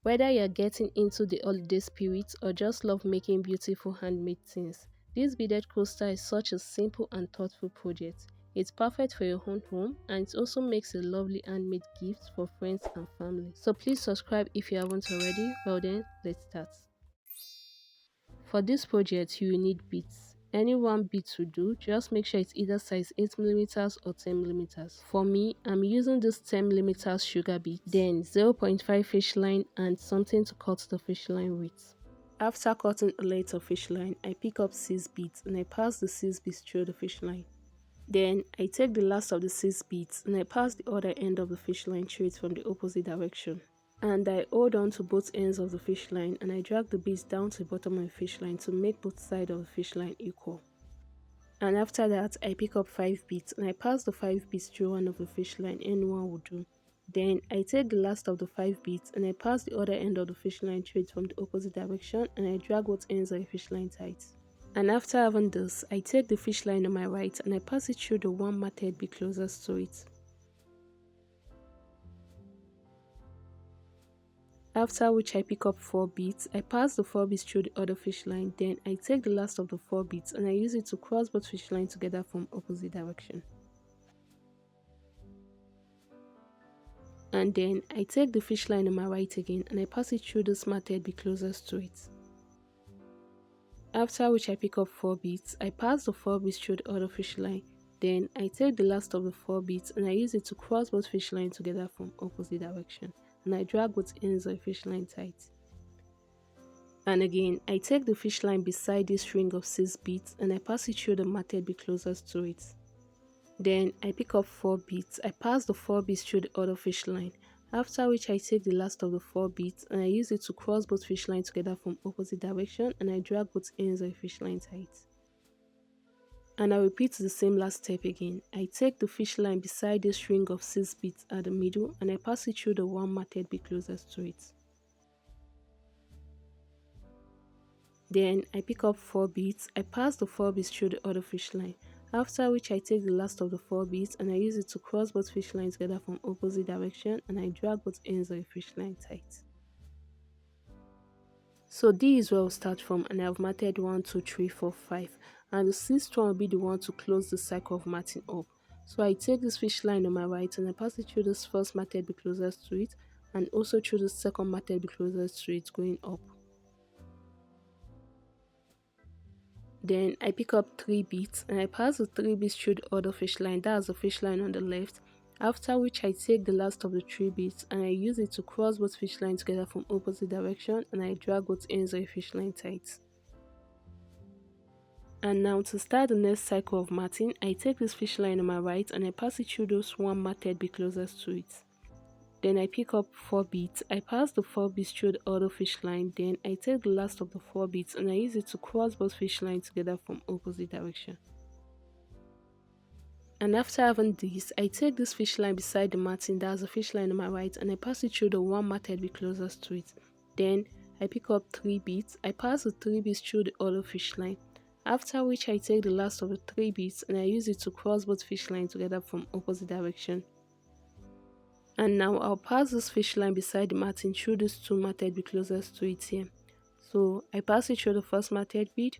Whether you're getting into the holiday spirit or just love making beautiful handmade things, this beaded coaster is such a simple and thoughtful project. It's perfect for your own home and it also makes a lovely handmade gift for friends and family. So please subscribe if you haven't already. Well then, let's start. For this project, you will need beads. Any one bead will do, just make sure it's either size 8mm or 10mm. For me, I'm using this 10mm sugar bead, then 0.5 fish line and something to cut the fish line with. After cutting a layer of fish line, I pick up 6 beads and I pass the 6 beads through the fish line. Then I take the last of the 6 beads and I pass the other end of the fish line through it from the opposite direction. And I hold on to both ends of the fish line and I drag the beads down to the bottom of the fish line to make both sides of the fish line equal. And after that, I pick up 5 beads and I pass the 5 beads through one of the fish line, anyone will do. Then I take the last of the 5 beads and I pass the other end of the fish line through it from the opposite direction and I drag both ends of the fish line tight. And after having this, I take the fish line on my right and I pass it through the one matted bead closest to it. After which I pick up 4 beads, I pass the 4 beads through the other fish line, then I take the last of the 4 beads and I use it to cross both fish lines together from opposite direction. And then I take the fish line on my right again and I pass it through this matted bead closest to it. After which I pick up 4 beads, I pass the 4 beads through the other fish line, then I take the last of the 4 beads and I use it to cross both fish lines together from opposite direction and I drag both ends of the fish line tight. And again, I take the fish line beside this ring of 6 beads and I pass it through the matted bead closest to it. Then I pick up 4 beads, I pass the 4 beads through the other fish line, after which I take the last of the 4 beads and I use it to cross both fish lines together from opposite direction and I drag both ends of the fish line tight. And I repeat the same last step again. I take the fish line beside this ring of 6 beads at the middle and I pass it through the one matted bead closest to it. Then I pick up 4 beads, I pass the 4 beads through the other fish line, after which I take the last of the 4 beads and I use it to cross both fish lines together from opposite direction and I drag both ends of the fish line tight. So this is where we'll start from and I've matted 1, 2, 3, 4, 5 and the 6th one will be the one to close the cycle of matting up. So I take this fish line on my right and I pass it through this first matted bead closest to it and also through the second matted bead closest to it going up. Then I pick up 3 beads and I pass the 3 beads through the other fish line, that's the fish line on the left, after which I take the last of the 3 beads and I use it to cross both fish lines together from opposite direction and I drag both ends of the fish line tight. And now to start the next cycle of matting, I take this fish line on my right and I pass it through those one matted bead closest to it. Then I pick up 4 beads, I pass the 4 beads through the other fish line, then I take the last of the 4 beads and I use it to cross both fish lines together from opposite direction. And after having this, I take this fish line beside the matting, that's the fish line on my right, and I pass it through the one matted bead closest to it. Then I pick up 3 beads, I pass the 3 beads through the other fish line, after which I take the last of the 3 beads and I use it to cross both fish lines together from opposite direction. And now I'll pass this fish line beside the matting through these 2 matted bead closest to it here. So I pass it through the first matted bead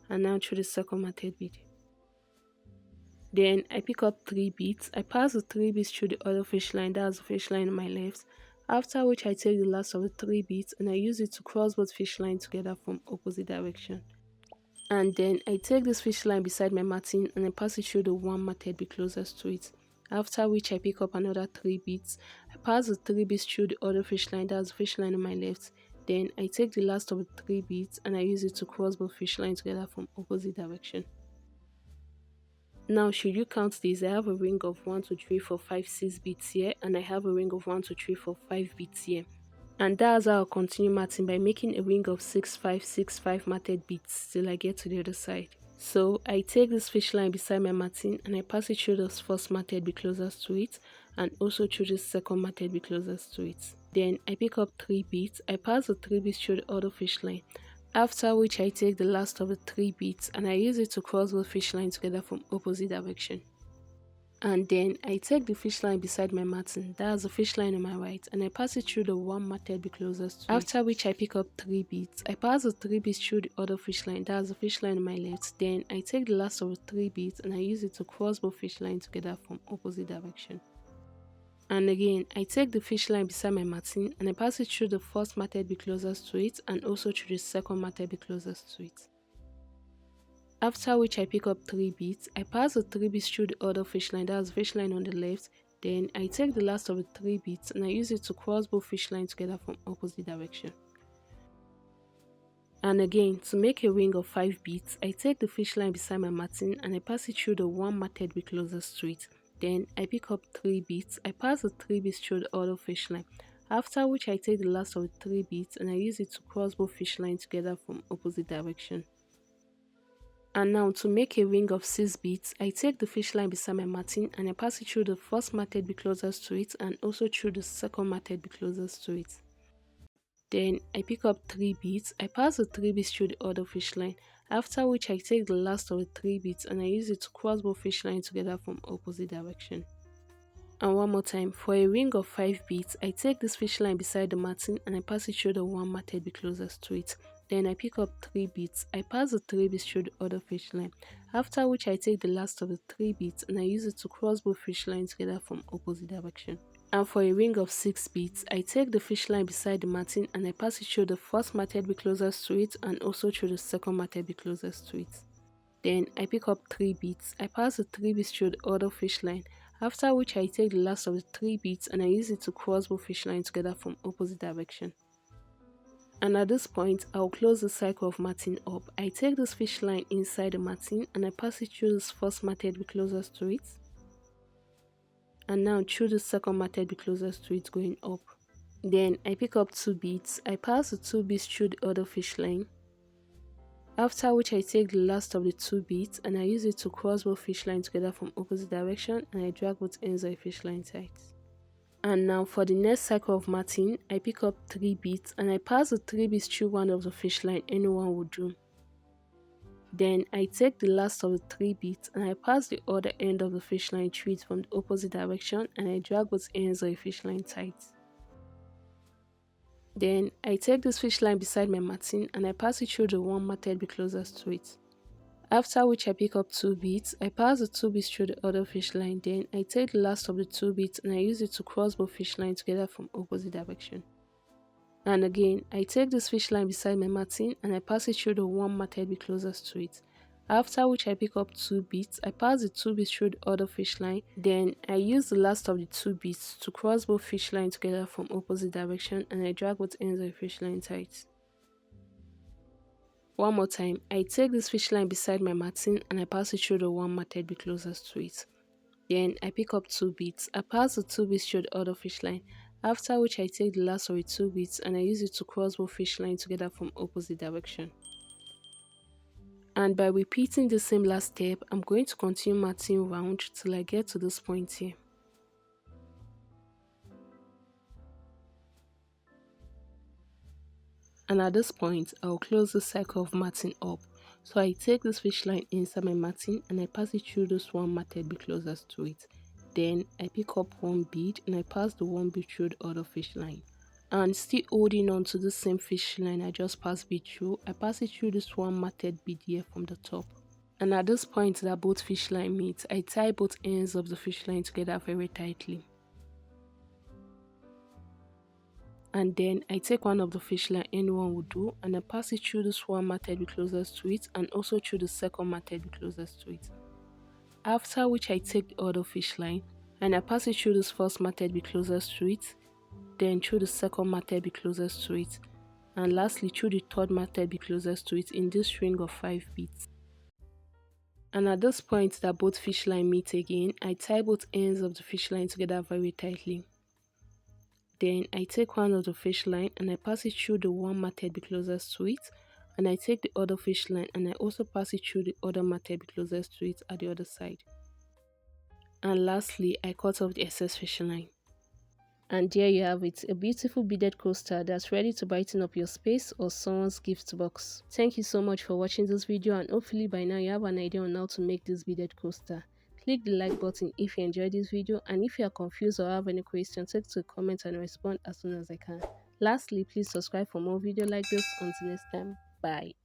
and now through the second matted bead. Then I pick up 3 beads, I pass the 3 beads through the other fish line, that's the fish line on my left, after which I take the last of the 3 beads and I use it to cross both fish lines together from opposite direction. And then I take this fish line beside my matting and I pass it through the one matted bead closest to it. After which I pick up another 3 beads, I pass the 3 beads through the other fish line, that's the fish line on my left. Then I take the last of the 3 beads and I use it to cross both fish lines together from opposite direction. Now should you count this, I have a ring of 1, 2, 3, 4, 5, 6 beads here and I have a ring of 1, 2, 3, 4, 5 beads here. And that's how I'll continue matting by making a ring of 6, 5, 6, 5 matted beads till I get to the other side. So I take this fish line beside my matting and I pass it through this first matted bead closest to it and also through this second matted bead closest to it. Then I pick up 3 beads, I pass the 3 beads through the other fish line, after which I take the last of the 3 beads and I use it to cross both fish lines together from opposite direction. And then I take the fish line beside my matting, that's the fish line on my right, and I pass it through the one matted bit closest to it. After which I pick up 3 beads. I pass the 3 beads through the other fish line, that's the fish line on my left. Then I take the last of the 3 beads and I use it to cross both fish lines together from opposite direction. And again, I take the fish line beside my matting and I pass it through the first matted bit closest to it and also through the second matted bit closest to it. After which I pick up 3 beads. I pass the 3 beads through the other fish line, that's the fish line on the left. Then I take the last of the 3 beads and I use it to cross both fish lines together from opposite direction. And again, to make a ring of 5 beads, I take the fish line beside my matting and I pass it through the one matted bit closest to it. Then I pick up 3 beads. I pass the 3 beads through the other fish line. After which I take the last of the 3 beads and I use it to cross both fish lines together from opposite direction. And now to make a ring of 6 beads, I take the fish line beside my matting and I pass it through the first matted bit closest to it and also through the second matted bit closest to it. Then I pick up 3 beads. I pass the 3 beads through the other fish line. After which I take the last of the 3 beads and I use it to cross both fish lines together from opposite direction. And one more time, for a ring of 5 beads, I take this fish line beside the matting and I pass it through the one matted bit closest to it. Then I pick up 3 beads. I pass the 3 beads through the other fish line. After which I take the last of the 3 beads and I use it to cross both fish lines together from opposite direction. And for a ring of 6 beads, I take the fish line beside the matting and I pass it through the first matted bit closest to it and also through the second matted bit closest to it. Then I pick up 3 beads. I pass the 3 beads through the other fish line. After which I take the last of the 3 beads and I use it to cross both fish lines together from opposite direction. And at this point, I'll close the cycle of matting up. I take this fish line inside the matting and I pass it through this first matted bit closest to it. And now through the second matted bit closest to it going up. Then I pick up 2 beads. I pass the 2 beads through the other fish line. After which I take the last of the 2 beads and I use it to cross both fish lines together from opposite direction and I drag both ends of the fish line tight. And now for the next cycle of matting, I pick up 3 beads and I pass the 3 beads through one of the fish line, anyone would do. Then I take the last of the 3 beads and I pass the other end of the fish line through it from the opposite direction and I drag both ends of the fish line tight. Then I take this fish line beside my matting and I pass it through the one matted bit closest to it. After which I pick up 2 beads. I pass the 2 beads through the other fish line. Then I take the last of the 2 beads and I use it to cross both fish lines together from opposite direction. And again, I take this fish line beside my matting and I pass it through the one matted bit closest to it. After which I pick up 2 beads. I pass the 2 beads through the other fish line. Then I use the last of the 2 beads to cross both fish lines together from opposite direction and I drag both ends of the fish line tight. One more time, I take this fish line beside my matting and I pass it through the one matted bit closest to it. Then I pick up 2 beads. I pass the 2 beads through the other fish line. After which I take the last of the 2 beads and I use it to cross both fish lines together from opposite direction. And by repeating the same last step, I'm going to continue matting round till I get to this point here. And at this point, I'll close the cycle of matting up. So I take this fish line inside my matting and I pass it through this one matted bit closest to it. Then I pick up 1 bead and I pass the 1 bead through the other fish line. And still holding on to the same fish line I just passed bead through, I pass it through this one matted bead here from the top. And at this point that both fish line meet, I tie both ends of the fish line together very tightly. And then I take one of the fish line anyone would do and I pass it through this one matted bit closest to it and also through the second matted bit closest to it. After which I take the other fish line and I pass it through this first matted bit closest to it, then through the second matted bit closest to it, and lastly through the third matted bit closest to it in this ring of 5 beads. And at this point that both fish line meet again, I tie both ends of the fish line together very tightly. Then I take one of the fish line and I pass it through the one matted bit closest to it, and I take the other fish line and I also pass it through the other matted bit closest to it at the other side. And lastly, I cut off the excess fish line. And there you have it, a beautiful beaded coaster that's ready to brighten up your space or someone's gift box. Thank you so much for watching this video, and hopefully by now you have an idea on how to make this beaded coaster. Click the like button if you enjoyed this video, and if you are confused or have any questions, take to comment and respond as soon as I can. Lastly, please subscribe for more videos like this. Until next time, bye.